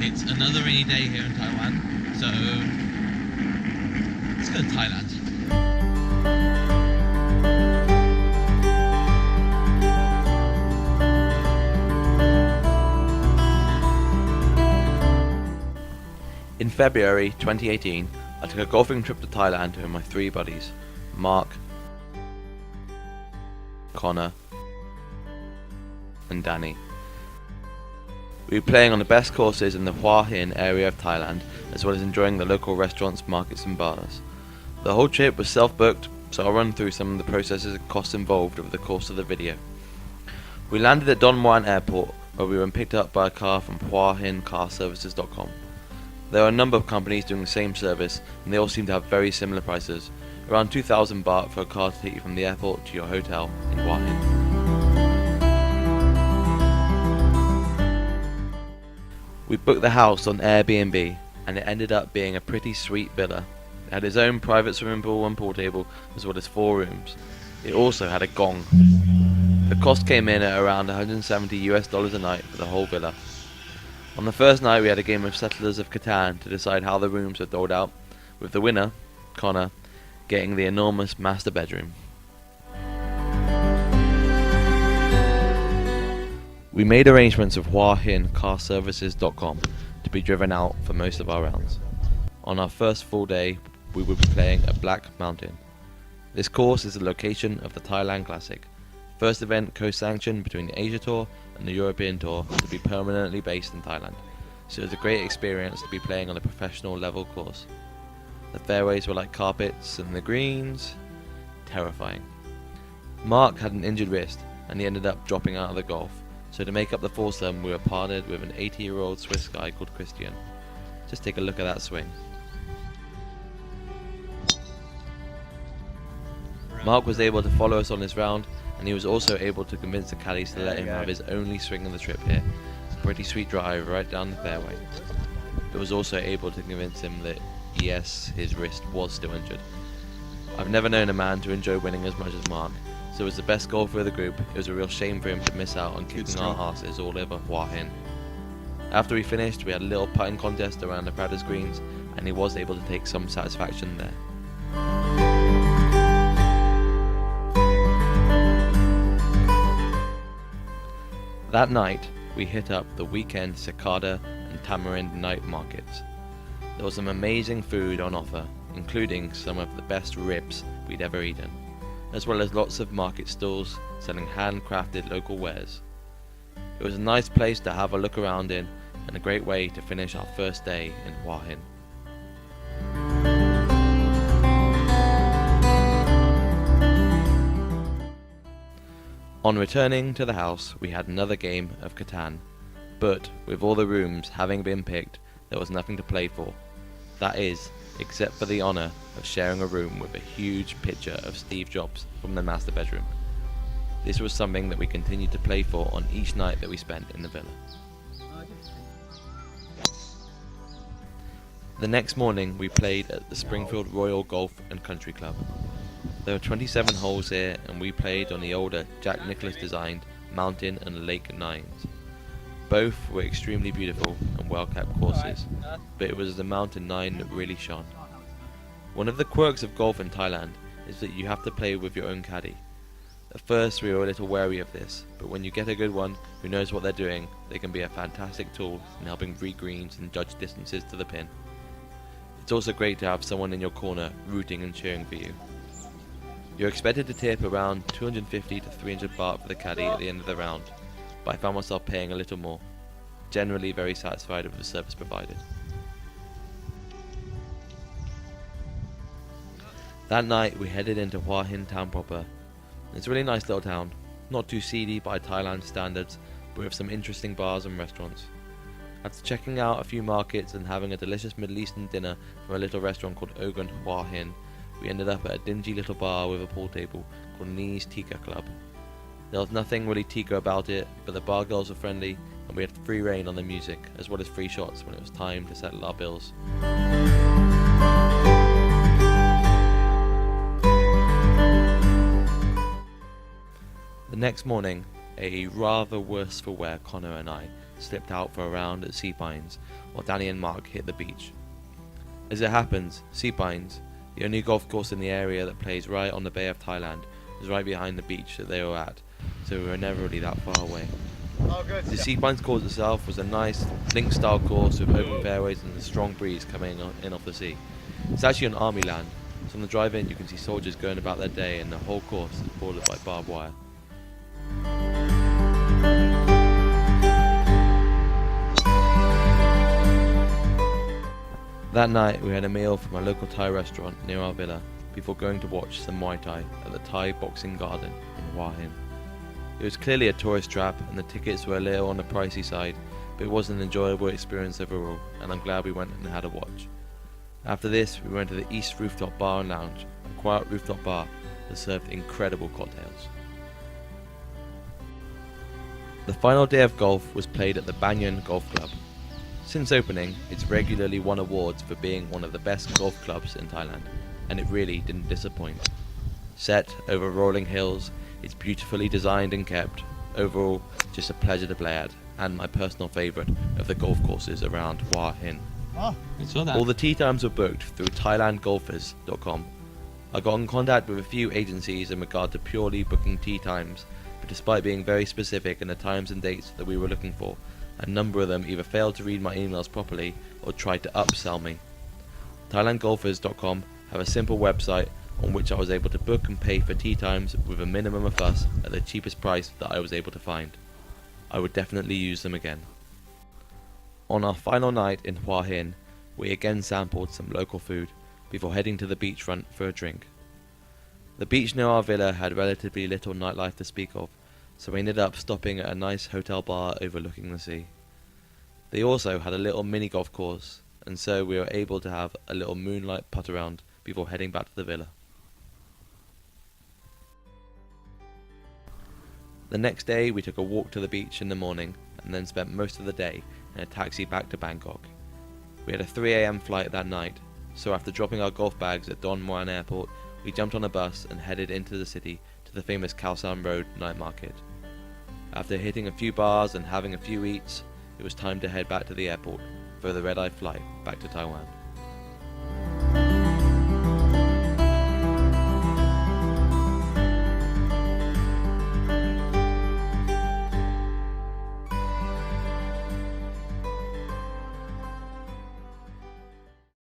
It's another rainy day here in Taiwan, so let's go to Thailand. In February 2018, I took a golfing trip to Thailand with my three buddies, Mark, Connor, and Danny. We were playing on the best courses in the Hua Hin area of Thailand, as well as enjoying the local restaurants, markets and bars. The whole trip was self-booked, so I'll run through some of the processes and costs involved over the course of the video. We landed at Don Muan Airport, where we were picked up by a car from HuaHinCarServices.com. There are a number of companies doing the same service, and they all seem to have very similar prices, around 2,000 baht for a car to take you from the airport to your hotel in Hua Hin. We booked the house on Airbnb, and it ended up being a pretty sweet villa. It had its own private swimming pool and pool table, as well as 4 rooms. It also had a gong. The cost came in at around $170 a night for the whole villa. On the first night we had a game of Settlers of Catan to decide how the rooms were doled out, with the winner, Connor, getting the enormous master bedroom. We made arrangements with HuaHinCarServices.com to be driven out for most of our rounds. On our first full day, we would be playing at Black Mountain. This course is the location of the Thailand Classic, first event co-sanctioned between the Asia Tour and the European Tour to be permanently based in Thailand, so it was a great experience to be playing on a professional level course. The fairways were like carpets and the greens, terrifying. Mark had an injured wrist and he ended up dropping out of the golf. So to make up the foursome, we were partnered with an 80-year-old Swiss guy called Christian. Just take a look at that swing. Mark was able to follow us on this round, and he was also able to convince the caddies to let him have his only swing of the trip here. A pretty sweet drive right down the fairway. It was also able to convince him that yes, his wrist was still injured. I've never known a man to enjoy winning as much as Mark. So as the best golfer of the group, it was a real shame for him to miss out on kicking our asses all over Hua Hin. After we finished, we had a little putting contest around the practice greens, and he was able to take some satisfaction there. That night, we hit up the weekend cicada and tamarind night markets. There was some amazing food on offer, including some of the best ribs we'd ever eaten, as well as lots of market stalls selling handcrafted local wares. It was a nice place to have a look around in, and a great way to finish our first day in Hua Hin. On returning to the house, we had another game of Catan, but with all the rooms having been picked, there was nothing to play for. That is, except for the honour of sharing a room with a huge picture of Steve Jobs from the master bedroom. This was something that we continued to play for on each night that we spent in the villa. The next morning we played at the Springfield Royal Golf and Country Club. There were 27 holes here, and we played on the older Jack Nicklaus designed Mountain and Lake Nines. Both were extremely beautiful and well kept courses, but it was the Mountain 9 that really shone. One of the quirks of golf in Thailand is that you have to play with your own caddy. At first we were a little wary of this, but when you get a good one who knows what they're doing, they can be a fantastic tool in helping read greens and judge distances to the pin. It's also great to have someone in your corner rooting and cheering for you. You're expected to tip around 250 to 300 baht for the caddy at the end of the round, but I found myself paying a little more, generally very satisfied with the service provided. That night we headed into Hua Hin town proper. It's a really nice little town, not too seedy by Thailand standards, but with some interesting bars and restaurants. After checking out a few markets and having a delicious Middle Eastern dinner from a little restaurant called Ogun Hua Hin, we ended up at a dingy little bar with a pool table called Nee's Tika Club. There was nothing really Tika about it, but the bar girls were friendly and we had free reign on the music, as well as free shots when it was time to settle our bills. The next morning, a rather worse for wear Connor and I slipped out for a round at Sea Pines, while Danny and Mark hit the beach. As it happens, Sea Pines, the only golf course in the area that plays right on the Bay of Thailand, was right behind the beach that they were at, so we were never really that far away. Oh, good. The Sea Pines course itself was a nice link-style course with open fairways and a strong breeze coming in off the sea. It's actually on army land, so on the drive-in you can see soldiers going about their day, and the whole course is bordered by barbed wire. That night we had a meal from a local Thai restaurant near our villa before going to watch some Muay Thai at the Thai Boxing Garden in Hua Hin. It was clearly a tourist trap and the tickets were a little on the pricey side, but it was an enjoyable experience overall, and I'm glad we went and had a watch. After this we went to the East Rooftop Bar and Lounge, a quiet rooftop bar that served incredible cocktails. The final day of golf was played at the Banyan Golf Club. Since opening, it's regularly won awards for being one of the best golf clubs in Thailand, and it really didn't disappoint. Set over rolling hills, it's beautifully designed and kept. Overall, just a pleasure to play at, and my personal favourite of the golf courses around Hua Hin. Oh, I saw that. All the tee times were booked through ThailandGolfers.com. I got in contact with a few agencies in regard to purely booking tee times, but despite being very specific in the times and dates that we were looking for, a number of them either failed to read my emails properly or tried to upsell me. ThailandGolfers.com have a simple website on which I was able to book and pay for tee times with a minimum of us at the cheapest price that I was able to find. I would definitely use them again. On our final night in Hua Hin, we again sampled some local food before heading to the beachfront for a drink. The beach near our villa had relatively little nightlife to speak of, so we ended up stopping at a nice hotel bar overlooking the sea. They also had a little mini golf course, and so we were able to have a little moonlight putt around before heading back to the villa. The next day we took a walk to the beach in the morning and then spent most of the day in a taxi back to Bangkok. We had a 3 AM flight that night, so after dropping our golf bags at Don Muan Airport, we jumped on a bus and headed into the city to the famous Khao San Road night market. After hitting a few bars and having a few eats, it was time to head back to the airport for the red-eye flight back to Taiwan.